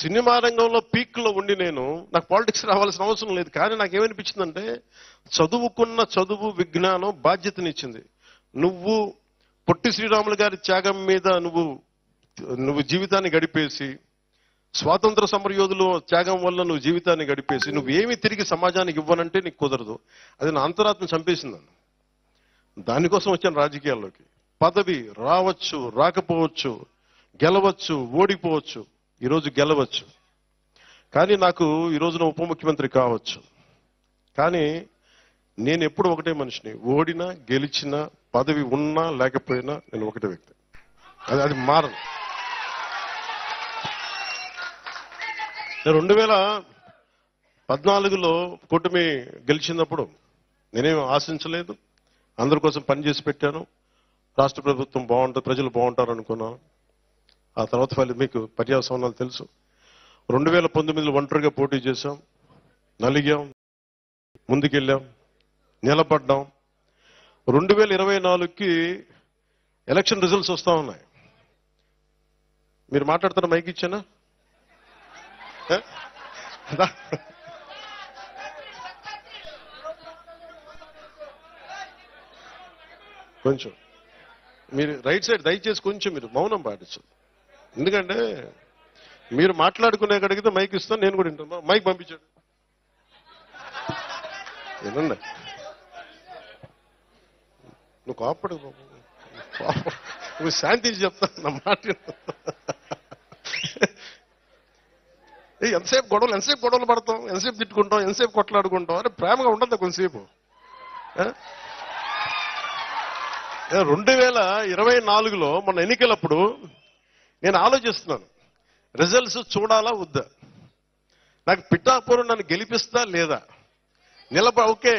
Cinema రంగంలో పీక్లో ఉండి నాకు పాలిటిక్స్ రావాల్సిన అవసరం లేదు. కానీ నాకేమనిపించిందంటే చదువుకున్న చదువు విజ్ఞానం బాధ్యతనిచ్చింది. నువ్వు పొట్టి శ్రీరాములు గారి త్యాగం మీద నువ్వు జీవితాన్ని గడిపేసి, స్వాతంత్ర సమరయోధులు త్యాగం వల్ల నువ్వు జీవితాన్ని గడిపేసి నువ్వేమి తిరిగి సమాజానికి ఇవ్వనంటే నీకు కుదరదు. అది నా అంతరాత్మ చంపేసిందని. దానికోసం వచ్చాను రాజకీయాల్లోకి. పదవి రావచ్చు, రాకపోవచ్చు, గెలవచ్చు, ఓడిపోవచ్చు. ఈరోజు గెలవచ్చు, కానీ నాకు ఈ రోజున ఉప ముఖ్యమంత్రి కావచ్చు. కానీ నేను ఎప్పుడు ఒకటే మనిషిని. ఓడినా గెలిచినా పదవి ఉన్నా లేకపోయినా నేను ఒకటే వ్యక్తి. అది మారదు. 2014లో కూటమి గెలిచినప్పుడు నేనేం ఆశించలేదు. అందరి కోసం పనిచేసి పెట్టాను. రాష్ట్ర ప్రభుత్వం బాగుంటుంది, ప్రజలు బాగుంటారు అనుకున్నాను. ఆ తర్వాత మీకు పర్యావసనాలు తెలుసు. 2019లో ఒంటరిగా పోటీ చేశాం, నలిగాం, ముందుకెళ్ళాం, నిలబడ్డాం. 2024కి ఎలక్షన్ రిజల్ట్స్ వస్తా ఉన్నాయి. మీరు మాట్లాడుతున్న మైక్ ఇచ్చానా? కొంచెం మీరు రైట్ సైడ్ దయచేసి కొంచెం మీరు మౌనం పాటించండి. ఎందుకంటే మీరు మాట్లాడుకునే అడిగితే మైక్ ఇస్తాను, నేను కూడా వింటాను. మైక్ పంపించాడు ఏమన్నా? నువ్వు కాపాడు, నువ్వు శాంతించి చెప్తాను నా మాట. ఎంతసేపు గొడవలు పడతాం, ఎంతసేపు తిట్టుకుంటాం, ఎంతసేపు కొట్లాడుకుంటాం. అరే ప్రేమగా ఉండదు కొంతసేపు. 2024లో మన ఎన్నికలప్పుడు నేను ఆలోచిస్తున్నాను, రిజల్ట్స్ చూడాలా వద్దా, నాకు పిఠాపురం నన్ను గెలిపిస్తా లేదా, ఓకే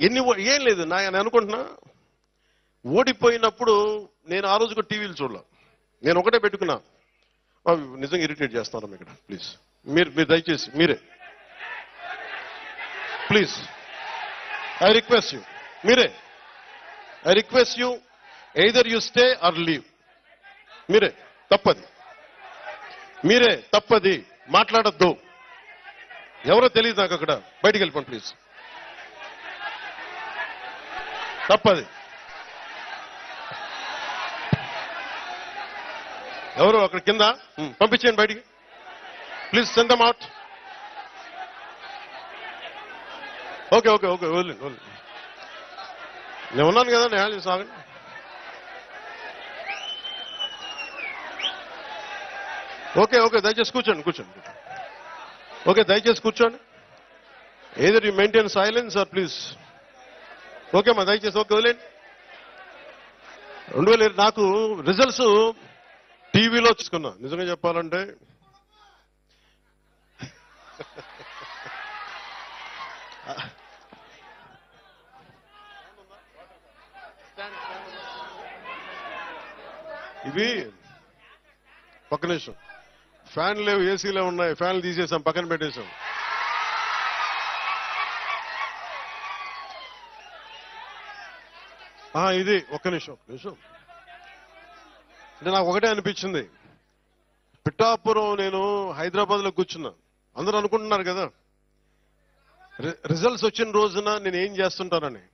ఏం లేదు నేను అనుకుంటున్నా. ఓడిపోయినప్పుడు నేను ఆ రోజుకు టీవీలు చూడలే. నేను ఒకటే పెట్టుకున్నా, నిజంగా ఇరిటేట్ చేస్తున్నాను ఇక్కడ, ప్లీజ్ మీరు దయచేసి మీరే please I request you either you stay are leave. మీరే తప్పది మాట్లాడద్దు. ఎవరో తెలియదు నాకు, అక్కడ బయటికి వెళ్ళిపోండి ప్లీజ్. తప్పది. ఎవరు అక్కడ కింద పంపించేయండి బయటికి please. Send them out. Okay వదిలేండి. నేను ఉన్నాను కదా, నేను సాగండి. ఓకే దయచేసి కూర్చోండి. ఓకే దయచేసి కూర్చోండి. Either you maintain silence or please. Okay మా దయచేసి ఓకే వదిలేండి. 2000 నాకు రిజల్ట్స్ టీవీలో చూసుకున్నా. నిజంగా చెప్పాలంటే ఇవి పక్క నిమిషం, ఫ్యాన్ లేవు, ఏసీలే ఉన్నాయి. ఫ్యాన్లు తీసేసాం, పక్కన పెట్టేశాం. ఇది ఒక్క నిమిషం. అంటే నాకు ఒకటే అనిపించింది, పిఠాపురం నేను హైదరాబాద్ లో కూర్చున్నా. అందరూ అనుకుంటున్నారు కదా రిజల్ట్స్ వచ్చిన రోజున నేను ఏం చేస్తుంటానని.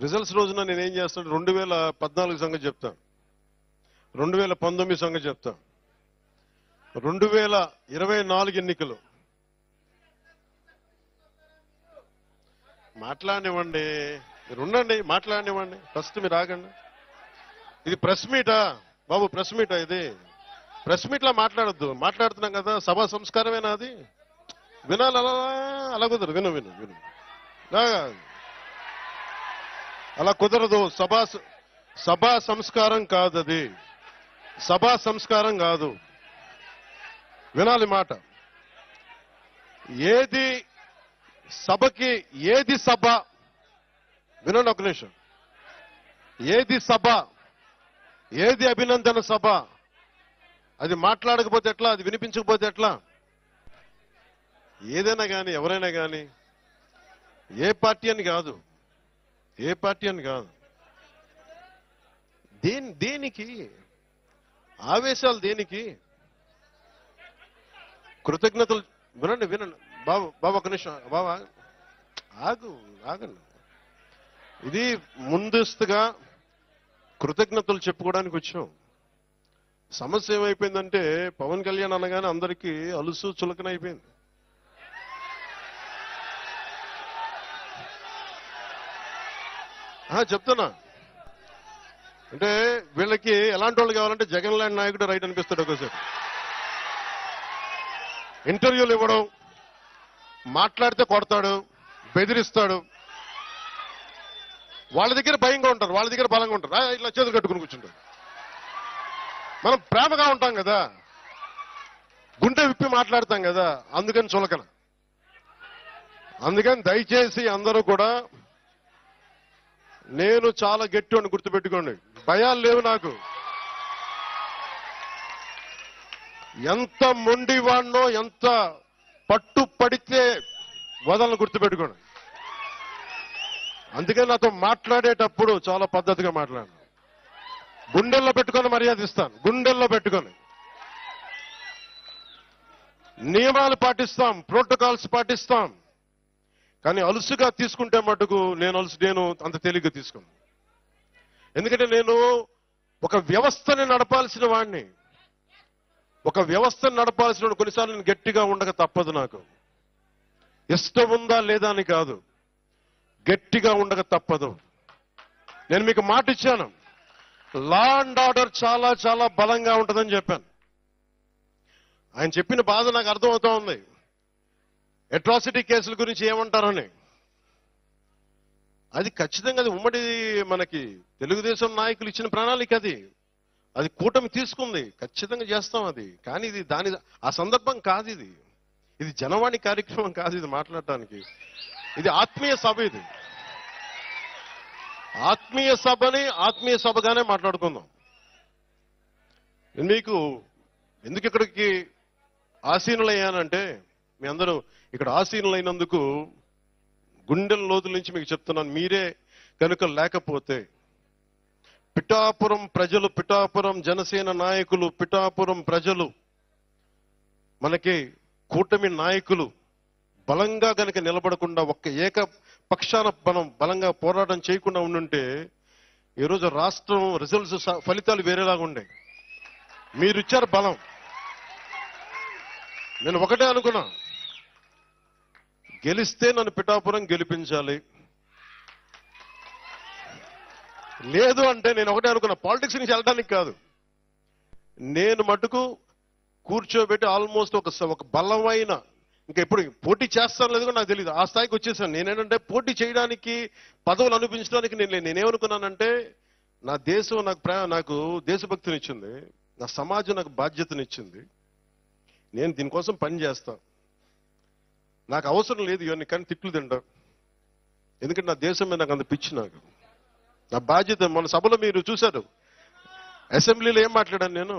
రిజల్ట్స్ రోజున నేను ఏం చేస్తాను 2014 సంగతి చెప్తా, 2019 సంగతి చెప్తా, 2024 ఎన్నికలు. మాట్లాడనివ్వండి, మీరు ఉండండి, మాట్లాడనివ్వండి. ఫస్ట్ మీరు ఆగండి. ఇది ప్రెస్ మీటా బాబు? ప్రెస్ మీటా ఇది? ప్రెస్ మీట్ లా మాట్లాడద్దు. మాట్లాడుతున్నాం కదా, సభా సంస్కారమేనా అది? వినాలి, అలా కుదరదు. విను అలా కుదరదు. సభా సంస్కారం కాదు అది. సభా సంస్కారం కాదు. వినాలి మాట. ఏది సభకి, ఏది సభ? వినండి ఒక నిమిషం. ఏది సభ, ఏది అభినందన సభ? అది మాట్లాడకపోతే ఎట్లా? అది వినిపించకపోతే ఎట్లా? ఏదైనా కానీ, ఎవరైనా కానీ, ఏ పార్టీ అని కాదు, దేనికి ఆవేశాలు? దేనికి? కృతజ్ఞతలు వినండి వినండి బాబు బాబు ఒక నిమిషం బాబా ఆగండి. ఇది ముందస్తుగా కృతజ్ఞతలు చెప్పుకోవడానికి వచ్చాం. సమస్య ఏమైపోయిందంటే పవన్ కళ్యాణ్ అనగానే అందరికీ అలుసు చులకన అయిపోయింది. చెప్తున్నా అంటే వీళ్ళకి ఎలాంటి వాళ్ళు కావాలంటే జగన్ లాంటి నాయకుడు రైట్ అనిపిస్తాడు. ఒకసారి ఇంటర్వ్యూలు ఇవ్వడం, మాట్లాడితే కొడతాడు, బెదిరిస్తాడు. వాళ్ళ దగ్గర భయంగా ఉంటారు, వాళ్ళ దగ్గర బలంగా ఉంటారు. ఇట్లా చేతులు కట్టుకుని కూర్చుంటారు. మనం ప్రేమగా ఉంటాం కదా, గుండె విప్పి మాట్లాడతాం కదా, అందుకని చులకన. అందుకని దయచేసి అందరూ కూడా నేను చాలా గట్టి అని గుర్తుపెట్టుకోండి. భయాలు లేవు నాకు. ఎంత మొండివాడినో, ఎంత పట్టు పడితే వదలను గుర్తుపెట్టుకోండి. అందుకని నాతో మాట్లాడేటప్పుడు చాలా పద్ధతిగా మాట్లాడాను. గుండెల్లో పెట్టుకొని మర్యాద ఇస్తాను, గుండెల్లో పెట్టుకొని. నియమాలు పాటిస్తాం, ప్రోటోకాల్స్ పాటిస్తాం. కానీ అలుసుగా తీసుకుంటే మటుకు నేను అంత తేలిగ్గా తీసుకోను. ఎందుకంటే నేను ఒక వ్యవస్థని నడపాల్సిన వాడిని. ఒక వ్యవస్థను నడపాల్సిన కొన్నిసార్లు నేను గట్టిగా ఉండక తప్పదు. నాకు ఇష్టం ఉందా లేదా అని కాదు, గట్టిగా ఉండక తప్పదు. నేను మీకు మాట ఇచ్చాను, లా అండ్ ఆర్డర్ చాలా చాలా బలంగా ఉంటుందని చెప్పాను. ఆయన చెప్పిన బాధ నాకు అర్థమవుతా ఉంది. అట్రాసిటీ కేసుల గురించి ఏమంటారని. అది ఖచ్చితంగా అది ఉమ్మడి మనకి తెలుగుదేశం నాయకులు ఇచ్చిన ప్రణాళిక. అది కూటమి తీసుకుంది, ఖచ్చితంగా చేస్తాం అది. కానీ ఇది ఆ సందర్భం కాదు. ఇది జనవాణి కార్యక్రమం కాదు, ఇది మాట్లాడటానికి. ఇది ఆత్మీయ సభ. ఇది ఆత్మీయ సభని ఆత్మీయ సభగానే మాట్లాడుకుందాం. మీకు ఎందుకు ఇక్కడికి ఆసీనులయ్యానంటే, మీ అందరూ ఇక్కడ ఆసీనులైనందుకు గుండెల లోతుల నుంచి మీకు చెప్తున్నాను. మీరే కనుక లేకపోతే పిఠాపురం ప్రజలు, పిఠాపురం జనసేన నాయకులు, పిఠాపురం ప్రజలు, మనకి కూటమి నాయకులు బలంగా కనుక నిలబడకుండా, ఒక్క ఏకపక్షాన మనం బలంగా పోరాటం చేయకుండా ఉండుంటే ఈరోజు రాష్ట్రం రిజల్ట్స్ ఫలితాలు వేరేలాగా ఉండే. మీరు ఇచ్చారు బలం. నేను ఒకటే అనుకున్నా, గెలిస్తే నన్ను పిఠాపురం గెలిపించాలి. లేదు అంటే నేను ఒకటే అనుకున్నా, పాలిటిక్స్ నుంచి వెళ్ళడానికి కాదు, నేను మటుకు కూర్చోబెట్టి ఆల్మోస్ట్ ఒక బలమైన, ఇంకా ఎప్పుడు పోటీ చేస్తాను లేదు నాకు తెలియదు, ఆ స్థాయికి వచ్చేసాను. నేనేంటంటే పోటీ చేయడానికి, పదవులు అనిపించడానికి నేనేమనుకున్నానంటే, నా దేశం నాకు దేశభక్తినిచ్చింది, నా సమాజం నాకు బాధ్యతనిచ్చింది. నేను దీనికోసం పని చేస్తా. నాకు అవసరం లేదు ఇవన్నీ, కానీ తిట్లు తింటా. ఎందుకంటే నా దేశం మీద నాకు అంత పిచ్చి. నాకు నా బాధ్యత. మన సభలో మీరు చూశారు, అసెంబ్లీలో ఏం మాట్లాడాను నేను.